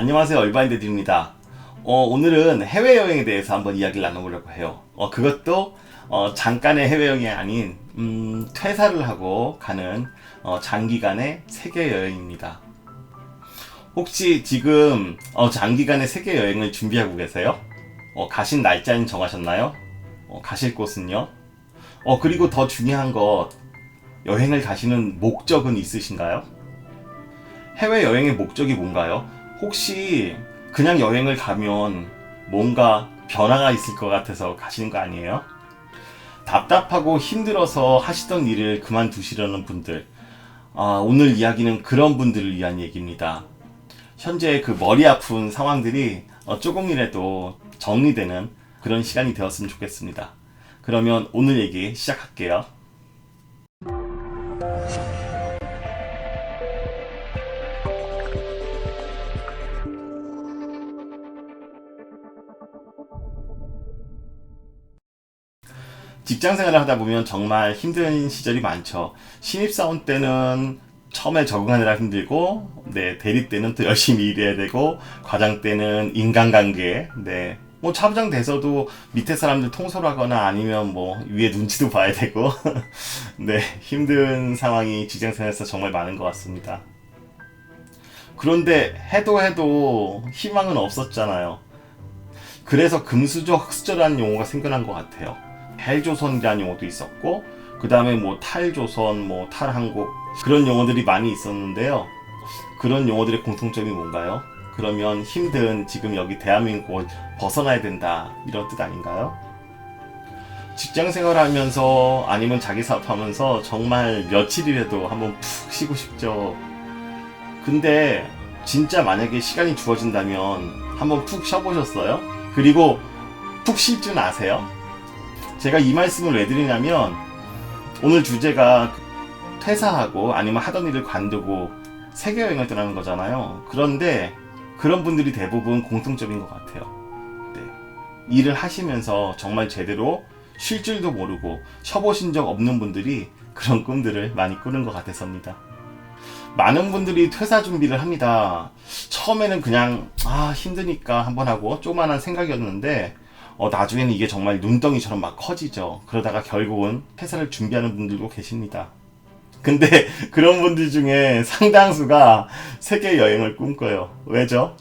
안녕하세요, 얼바인드입니다. 오늘은 해외여행에 대해서 한번 이야기를 나눠보려고 해요. 그것도 잠깐의 해외여행이 아닌 퇴사를 하고 가는 장기간의 세계여행입니다. 혹시 지금 장기간의 세계여행을 준비하고 계세요? 가신 날짜는 정하셨나요? 가실 곳은요? 그리고 더 중요한 것, 여행을 가시는 목적은 있으신가요? 해외여행의 목적이 뭔가요? 혹시 그냥 여행을 가면 뭔가 변화가 있을 것 같아서 가시는 거 아니에요? 답답하고 힘들어서 하시던 일을 그만두시려는 분들, 오늘 이야기는 그런 분들을 위한 얘기입니다. 현재 그 머리 아픈 상황들이 조금이라도 정리되는 그런 시간이 되었으면 좋겠습니다. 그러면 오늘 얘기 시작할게요. 직장 생활을 하다 보면 정말 힘든 시절이 많죠. 신입사원 때는 처음에 적응하느라 힘들고, 대리 때는 또 열심히 일해야 되고, 과장 때는 인간관계, 뭐 차부장 돼서도 밑에 사람들 통솔하거나 아니면 뭐 위에 눈치도 봐야 되고, 힘든 상황이 직장 생활에서 정말 많은 것 같습니다. 그런데 해도 희망은 없었잖아요. 그래서 금수저, 흑수저라는 용어가 생겨난 것 같아요. 헬조선이라는 용어도 있었고, 그 다음에 뭐 탈조선, 뭐 탈한국, 그런 용어들이 많이 있었는데요. 그런 용어들의 공통점이 뭔가요? 그러면 힘든 지금 여기 대한민국을 벗어나야 된다, 이런 뜻 아닌가요? 직장 생활하면서 아니면 자기 사업하면서 정말 며칠이라도 한번 푹 쉬고 싶죠. 근데 진짜 만약에 시간이 주어진다면 한번 푹 쉬어보셨어요? 그리고 푹 쉴 줄 아세요? 제가 이 말씀을 왜 드리냐면, 오늘 주제가 퇴사하고 아니면 하던 일을 관두고 세계여행을 떠나는 거잖아요. 그런데 그런 분들이 대부분 공통점인 것 같아요. 일을 하시면서 정말 제대로 쉴 줄도 모르고 쉬어보신 적 없는 분들이 그런 꿈들을 많이 꾸는 것 같아서입니다. 많은 분들이 퇴사 준비를 합니다. 처음에는 그냥 힘드니까 한번 하고 조그만한 생각이었는데, 나중에는 이게 정말 눈덩이처럼 막 커지죠. 그러다가 결국은 퇴사를 준비하는 분들도 계십니다. 근데 그런 분들 중에 상당수가 세계 여행을 꿈꿔요. 왜죠?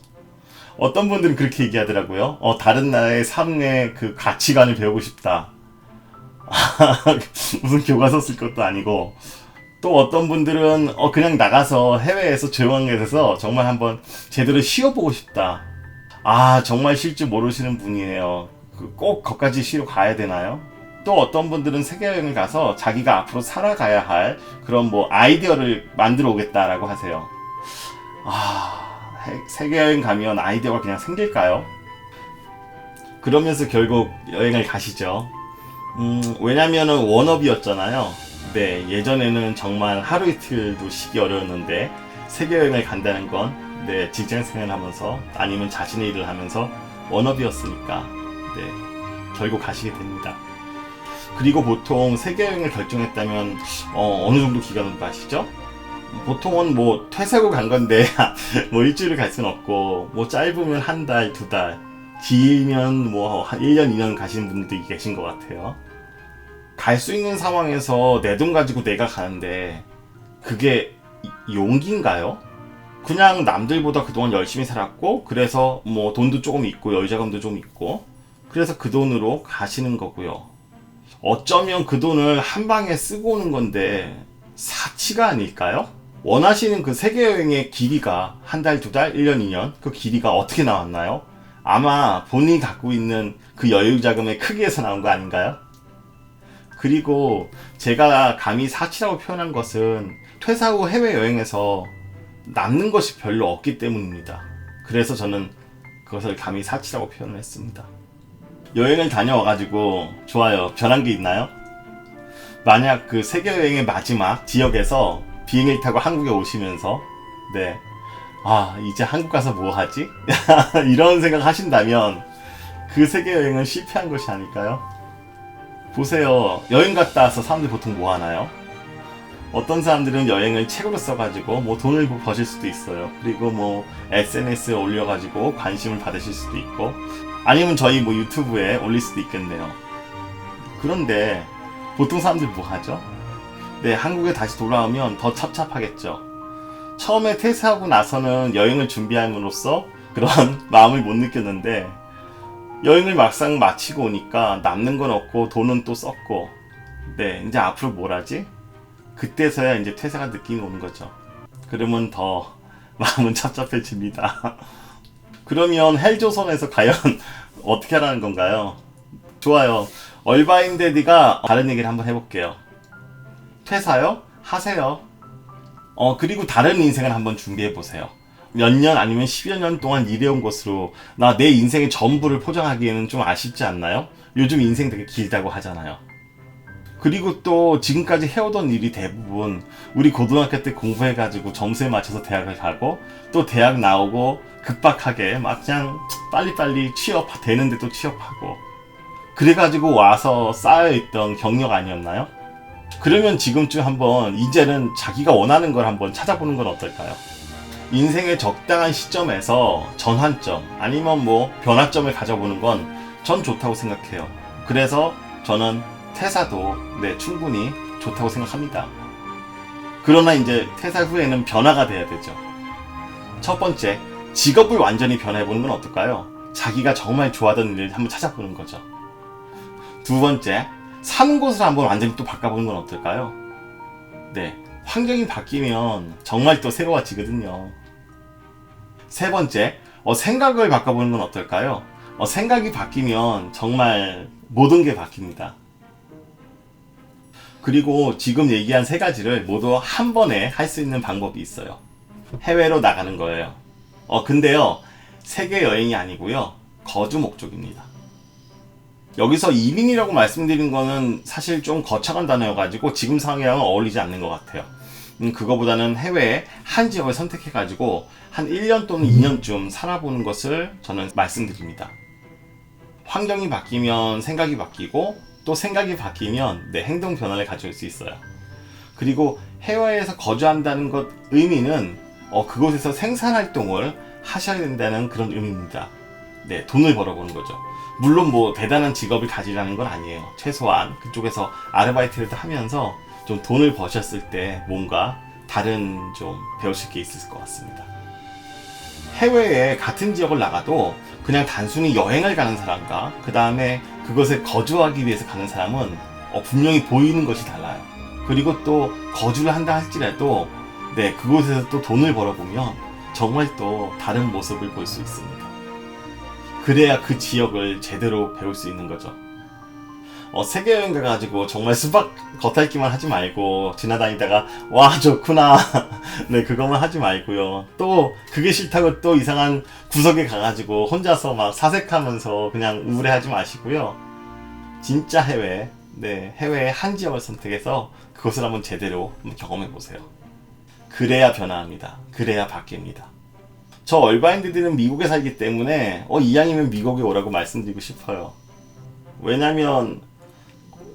어떤 분들은 그렇게 얘기하더라고요. 다른 나라의 삶의 그 가치관을 배우고 싶다. 무슨 교과서 쓸 것도 아니고. 또 어떤 분들은 그냥 나가서 해외에서 조용한 곳에서 정말 한번 제대로 쉬어보고 싶다. 정말 쉴 줄 모르시는 분이에요. 꼭 거기까지 쉬러 가야 되나요? 또 어떤 분들은 세계여행을 가서 자기가 앞으로 살아가야 할 그런 뭐 아이디어를 만들어 오겠다라고 하세요. 세계여행 가면 아이디어가 그냥 생길까요? 그러면서 결국 여행을 가시죠. 왜냐면은 워너비였잖아요. 예전에는 정말 하루 이틀도 쉬기 어려웠는데, 세계여행을 간다는 건 직장생활을 하면서 아니면 자신의 일을 하면서 워너비였으니까 결국 가시게 됩니다. 그리고 보통 세계여행을 결정했다면 어느 정도 기간으로 가시죠? 보통은 뭐 퇴사하고 간 건데 뭐 일주일을 갈 수는 없고, 뭐 짧으면 한 달, 두 달, 길면 뭐 1년, 2년 가시는 분들도 계신 것 같아요. 갈 수 있는 상황에서 내 돈 가지고 내가 가는데 그게 용기인가요? 그냥 남들보다 그동안 열심히 살았고, 그래서 뭐 돈도 조금 있고 여유자금도 좀 있고, 그래서 그 돈으로 가시는 거고요. 어쩌면 그 돈을 한 방에 쓰고 오는 건데 사치가 아닐까요? 원하시는 그 세계여행의 길이가 한 달, 두 달, 1년, 2년, 그 길이가 어떻게 나왔나요? 아마 본인이 갖고 있는 그 여유자금의 크기에서 나온 거 아닌가요? 그리고 제가 감히 사치라고 표현한 것은 퇴사 후 해외여행에서 남는 것이 별로 없기 때문입니다. 그래서 저는 그것을 감히 사치라고 표현을 했습니다. 여행을 다녀와가지고 좋아요, 변한 게 있나요? 만약 그 세계여행의 마지막 지역에서 비행기를 타고 한국에 오시면서 이제 한국 가서 뭐 하지? 이런 생각 하신다면 그 세계여행은 실패한 것이 아닐까요? 보세요, 여행 갔다 와서 사람들이 보통 뭐 하나요? 어떤 사람들은 여행을 책으로 써가지고 뭐 돈을 버실 수도 있어요. 그리고 뭐 SNS에 올려가지고 관심을 받으실 수도 있고, 아니면 저희 뭐 유튜브에 올릴 수도 있겠네요. 그런데 보통 사람들 뭐 하죠? 네, 한국에 다시 돌아오면 더 찹찹하겠죠. 처음에 퇴사하고 나서는 여행을 준비함으로써 그런 마음을 못 느꼈는데, 여행을 막상 마치고 오니까 남는 건 없고 돈은 또 썼고, 네, 이제 앞으로 뭘 하지? 그때서야 이제 퇴사가 느낌이 오는 거죠. 그러면 더 마음은 찹찹해집니다. 그러면 헬조선에서 과연 어떻게 하라는 건가요? 좋아요. 얼바인데디가 다른 얘기를 한번 해볼게요. 퇴사요? 하세요. 그리고 다른 인생을 한번 준비해보세요. 몇 년 아니면 10여 년 동안 일해온 것으로 나 내 인생의 전부를 포장하기에는 좀 아쉽지 않나요? 요즘 인생 되게 길다고 하잖아요. 그리고 또 지금까지 해오던 일이 대부분 우리 고등학교 때 공부해가지고 점수에 맞춰서 대학을 가고, 또 대학 나오고 급박하게 막 그냥 빨리빨리 되는데 또 취업하고, 그래가지고 와서 쌓여있던 경력 아니었나요? 그러면 지금쯤 한번 이제는 자기가 원하는 걸 한번 찾아보는 건 어떨까요? 인생의 적당한 시점에서 전환점 아니면 뭐 변화점을 가져보는 건 전 좋다고 생각해요. 그래서 저는 퇴사도 충분히 좋다고 생각합니다. 그러나 이제 퇴사 후에는 변화가 돼야 되죠. 첫 번째, 직업을 완전히 변화해보는 건 어떨까요? 자기가 정말 좋아하던 일을 한번 찾아보는 거죠. 두 번째, 사는 곳을 한번 완전히 또 바꿔보는 건 어떨까요? 네, 환경이 바뀌면 정말 또 새로워지거든요. 세 번째, 생각을 바꿔보는 건 어떨까요? 생각이 바뀌면 정말 모든 게 바뀝니다. 그리고 지금 얘기한 세 가지를 모두 한 번에 할 수 있는 방법이 있어요. 해외로 나가는 거예요. 근데요, 세계 여행이 아니고요, 거주 목적입니다. 여기서 이민이라고 말씀드린 거는 사실 좀 거창한 단어여가지고 지금 상황이랑은 어울리지 않는 것 같아요. 그거보다는 해외에 한 지역을 선택해가지고 한 1년 또는 2년쯤 살아보는 것을 저는 말씀드립니다. 환경이 바뀌면 생각이 바뀌고, 또 생각이 바뀌면 행동 변화를 가져올 수 있어요. 그리고 해외에서 거주한다는 것 의미는 그곳에서 생산활동을 하셔야 된다는 그런 의미입니다. 네, 돈을 벌어보는 거죠. 물론 뭐 대단한 직업을 가지라는 건 아니에요. 최소한 그쪽에서 아르바이트를 하면서 좀 돈을 버셨을 때 뭔가 다른 좀 배우실 게 있을 것 같습니다. 해외에 같은 지역을 나가도 그냥 단순히 여행을 가는 사람과 그 다음에 그것에 거주하기 위해서 가는 사람은 분명히 보이는 것이 달라요. 그리고 또 거주를 한다 할지라도 그곳에서 또 돈을 벌어보면 정말 또 다른 모습을 볼 수 있습니다. 그래야 그 지역을 제대로 배울 수 있는 거죠. 세계여행 가가지고 정말 수박 겉핥기만 하지 말고 지나다니다가 와 좋구나 그거만 하지 말고요. 또 그게 싫다고 또 이상한 구석에 가가지고 혼자서 막 사색하면서 그냥 우울해하지 마시고요. 진짜 해외의 한 지역을 선택해서 그것을 한번 제대로 경험해보세요. 그래야 변화합니다. 그래야 바뀝니다. 저 얼바인디들은 미국에 살기 때문에 이왕이면 미국에 오라고 말씀드리고 싶어요. 왜냐면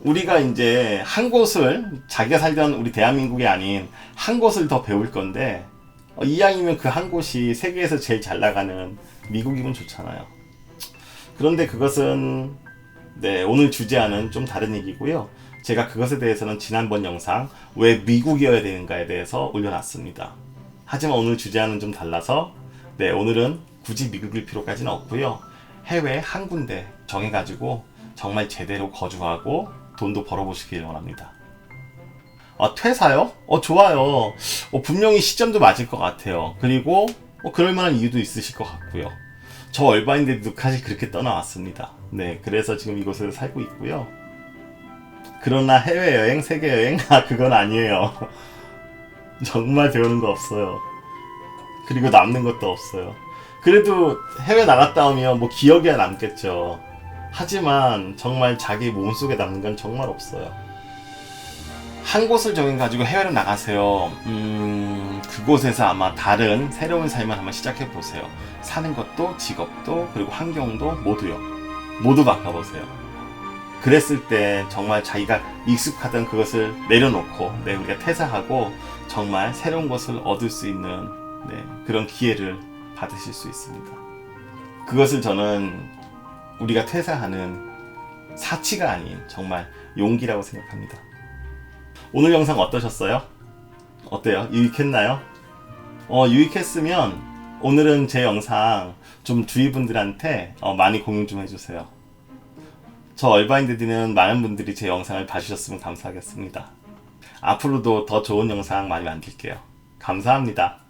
우리가 이제 한 곳을, 자기가 살던 우리 대한민국이 아닌 한 곳을 더 배울 건데, 이왕이면 그 한 곳이 세계에서 제일 잘 나가는 미국이면 좋잖아요. 그런데 그것은 오늘 주제와는 좀 다른 얘기고요. 제가 그것에 대해서는 지난번 영상 왜 미국이어야 되는가에 대해서 올려놨습니다. 하지만 오늘 주제와는 좀 달라서 오늘은 굳이 미국일 필요까지는 없고요. 해외 한 군데 정해가지고 정말 제대로 거주하고 돈도 벌어보시길 원합니다. 퇴사요? 좋아요. 분명히 시점도 맞을 것 같아요. 그리고 그럴만한 이유도 있으실 것 같고요. 저 얼바인데도 사실 그렇게 떠나왔습니다. 그래서 지금 이곳에서 살고 있고요. 그러나 해외여행, 세계여행? 그건 아니에요. 정말 배우는 거 없어요. 그리고 남는 것도 없어요. 그래도 해외 나갔다 오면 뭐 기억이야 남겠죠. 하지만 정말 자기 몸속에 남는 건 정말 없어요. 한 곳을 정해가지고 해외로 나가세요. 그곳에서 아마 다른 새로운 삶을 한번 시작해보세요. 사는 것도 직업도 그리고 환경도 모두요. 모두 바꿔보세요. 그랬을 때 정말 자기가 익숙하던 그것을 내려놓고 우리가 퇴사하고 정말 새로운 것을 얻을 수 있는 그런 기회를 받으실 수 있습니다. 그것을 저는 우리가 퇴사하는 사치가 아닌 정말 용기라고 생각합니다. 오늘 영상 어떠셨어요? 어때요? 유익했나요? 유익했으면 오늘은 제 영상 좀 주위 분들한테 많이 공유 좀 해주세요. 저 얼바인데디는 많은 분들이 제 영상을 봐주셨으면 감사하겠습니다. 앞으로도 더 좋은 영상 많이 만들게요. 감사합니다.